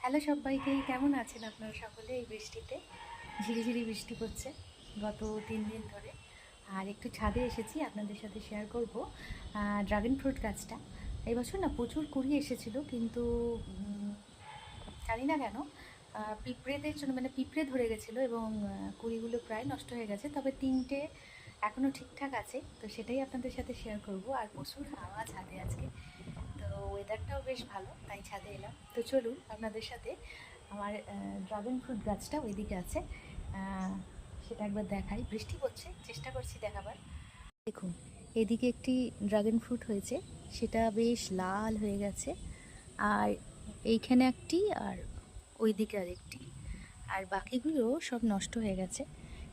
Hello সবাইকে, কেমন আছেন আপনারা সকলে? এই বৃষ্টিতে ঝিরিঝিরি বৃষ্টি পড়ছে গত 3 দিন ধরে। আর একটু ছাদে এসেছি আপনাদের সাথে শেয়ার করব ড্রাগন ফ্রুট গাছটা। এই বছর না প্রচুর কুড়ি এসেছিল, কিন্তু জানি না কেন পিঁপড়েদের জন্য, মানে পিঁপড়ে ধরে গেছিলো এবং কুড়িগুলো প্রায় নষ্ট হয়ে গেছে। তবে 3টে এখনও ঠিকঠাক আছে, তো সেটাই আপনাদের সাথে শেয়ার করব। আর প্রচুর হাওয়া ছাদে আজকে, তো ওয়েদারটাও বেশ ভালো, তাই ছাদে এলাম। তো চলুন আপনাদের সাথে আমার ড্রাগন ফ্রুট গাছটা ওইদিকে আছে, সেটা একবার দেখাই। বৃষ্টি পড়ছে, চেষ্টা করছি দেখাবার। দেখুন, এদিকে একটি ড্রাগন ফ্রুট হয়েছে, সেটা বেশ লাল হয়ে গেছে। আর এইখানে একটি, আর ওইদিকে আরেকটি। আর বাকিগুলো সব নষ্ট হয়ে গেছে,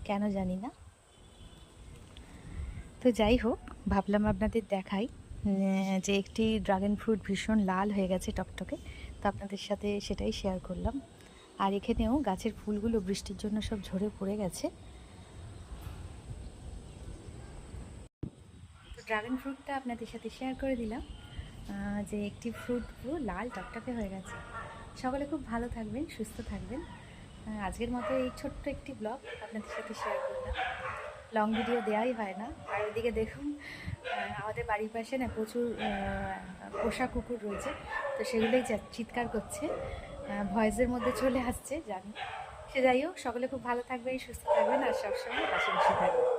কেন জানি না। তো যাই হোক, ভাবলাম আপনাদের দেখাই যে একটি ড্রাগন ফ্রুট ভীষণ লাল হয়ে গেছে টকটকে, তো আপনাদের সাথে সেটাই শেয়ার করলাম। আর এখানেও গাছের ফুলগুলো বৃষ্টির জন্য সব ঝরে পড়ে গেছে। তো ড্রাগন ফ্রুটটা আপনাদের সাথে শেয়ার করে দিলাম, যে একটি ফ্রুট পুরো লাল টকটকে হয়ে গেছে। সকলে খুব ভালো থাকবেন, সুস্থ থাকবেন। আজকের মতো এই ছোট্ট একটি ব্লগ আপনাদের সাথে শেয়ার করলাম। লং ভিডিও দেওয়াই হয় না। আর ওইদিকে দেখুন, আমাদের বাড়ির পাশে না প্রচুর পোষা কুকুর রয়েছে, তো সেগুলোই চিৎকার করছে, ভয়েসের মধ্যে চলে আসছে জানি। সে যাই হোক, সকলে খুব ভালো থাকবেন, সুস্থ থাকবেন আর সবসময় হাসি খুশি থাকবেন।